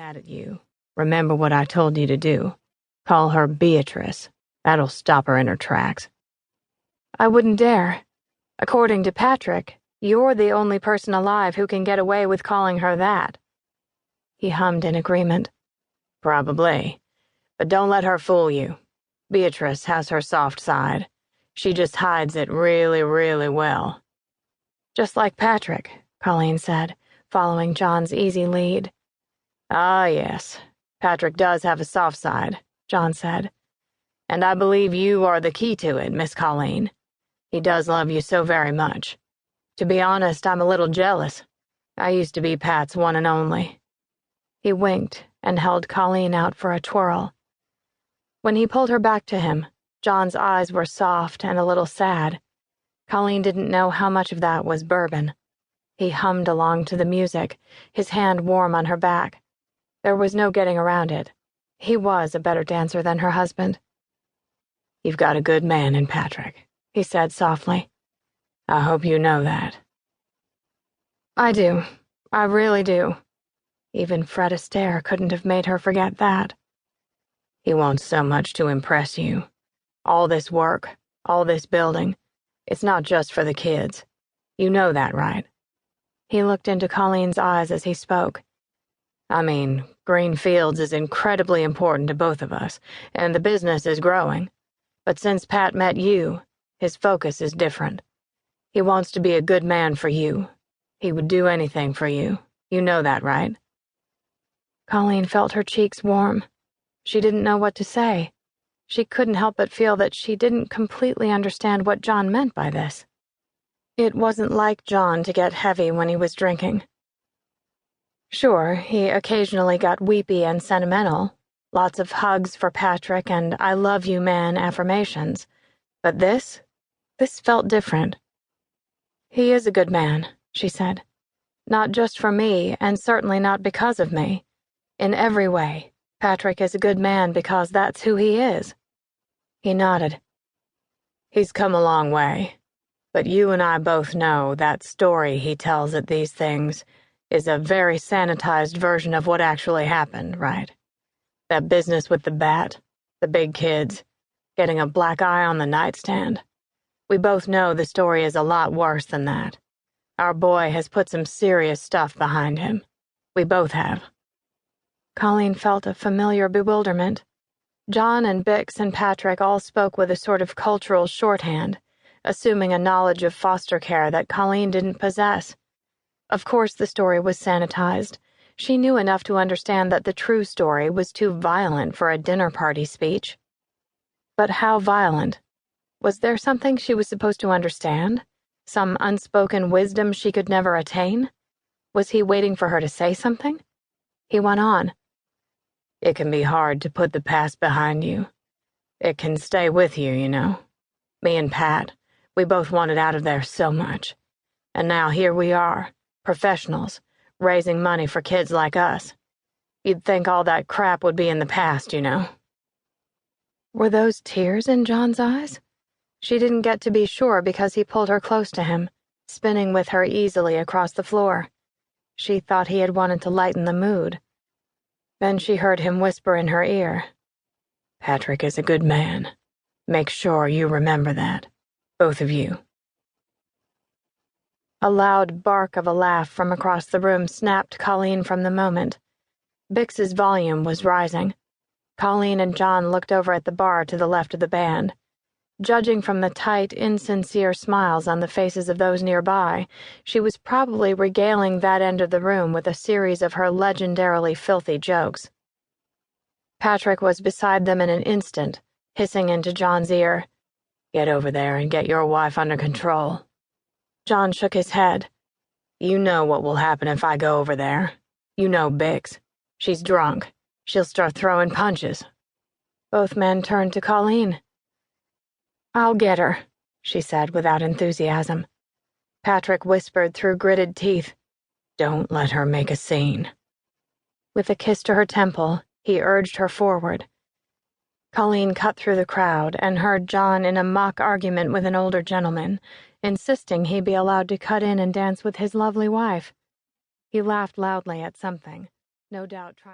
mad at you. Remember what I told you to do. Call her Beatrice. That'll stop her in her tracks. I wouldn't dare. According to Patrick, you're the only person alive who can get away with calling her that. He hummed in agreement. Probably. But don't let her fool you. Beatrice has her soft side. She just hides it really, really well. Just like Patrick, Colleen said, following John's easy lead. Ah, yes. Patrick does have a soft side, John said. And I believe you are the key to it, Miss Colleen. He does love you so very much. To be honest, I'm a little jealous. I used to be Pat's one and only. He winked and held Colleen out for a twirl. When he pulled her back to him, John's eyes were soft and a little sad. Colleen didn't know how much of that was bourbon. He hummed along to the music, his hand warm on her back. There was no getting around it. He was a better dancer than her husband. You've got a good man in Patrick, he said softly. I hope you know that. I do. I really do. Even Fred Astaire couldn't have made her forget that. He wants so much to impress you. All this work, all this building. It's not just for the kids. You know that, right? He looked into Colleen's eyes as he spoke. I mean, Green Fields is incredibly important to both of us, and the business is growing. But since Pat met you, his focus is different. He wants to be a good man for you. He would do anything for you. You know that, right? Colleen felt her cheeks warm. She didn't know what to say. She couldn't help but feel that she didn't completely understand what John meant by this. It wasn't like John to get heavy when he was drinking. Sure, he occasionally got weepy and sentimental, lots of hugs for Patrick and I love you, man affirmations. But this felt different. He is a good man, she said. Not just for me, and certainly not because of me. In every way, Patrick is a good man because that's who he is. He nodded. He's come a long way, but you and I both know that story he tells at these things is a very sanitized version of what actually happened, right? That business with the bat, the big kids, getting a black eye on the nightstand. We both know the story is a lot worse than that. Our boy has put some serious stuff behind him. We both have. Colleen felt a familiar bewilderment. John and Bix and Patrick all spoke with a sort of cultural shorthand, assuming a knowledge of foster care that Colleen didn't possess. Of course the story was sanitized. She knew enough to understand that the true story was too violent for a dinner party speech. But how violent? Was there something she was supposed to understand? Some unspoken wisdom she could never attain? Was he waiting for her to say something? He went on. It can be hard to put the past behind you. It can stay with you, you know. Me and Pat, we both wanted out of there so much. And now here we are, professionals, raising money for kids like us. You'd think all that crap would be in the past, you know. Were those tears in John's eyes? She didn't get to be sure because he pulled her close to him, spinning with her easily across the floor. She thought he had wanted to lighten the mood. Then she heard him whisper in her ear, Patrick is a good man. Make sure you remember that, both of you. A loud bark of a laugh from across the room snapped Colleen from the moment. Bix's volume was rising. Colleen and John looked over at the bar to the left of the band. Judging from the tight, insincere smiles on the faces of those nearby, she was probably regaling that end of the room with a series of her legendarily filthy jokes. Patrick was beside them in an instant, hissing into John's ear, Get over there and get your wife under control. John shook his head. You know what will happen if I go over there. You know Bix. She's drunk. She'll start throwing punches. Both men turned to Colleen. I'll get her, she said without enthusiasm. Patrick whispered through gritted teeth, Don't let her make a scene. With a kiss to her temple, he urged her forward. Colleen cut through the crowd and heard John in a mock argument with an older gentleman, insisting he be allowed to cut in and dance with his lovely wife. He laughed loudly at something, no doubt trying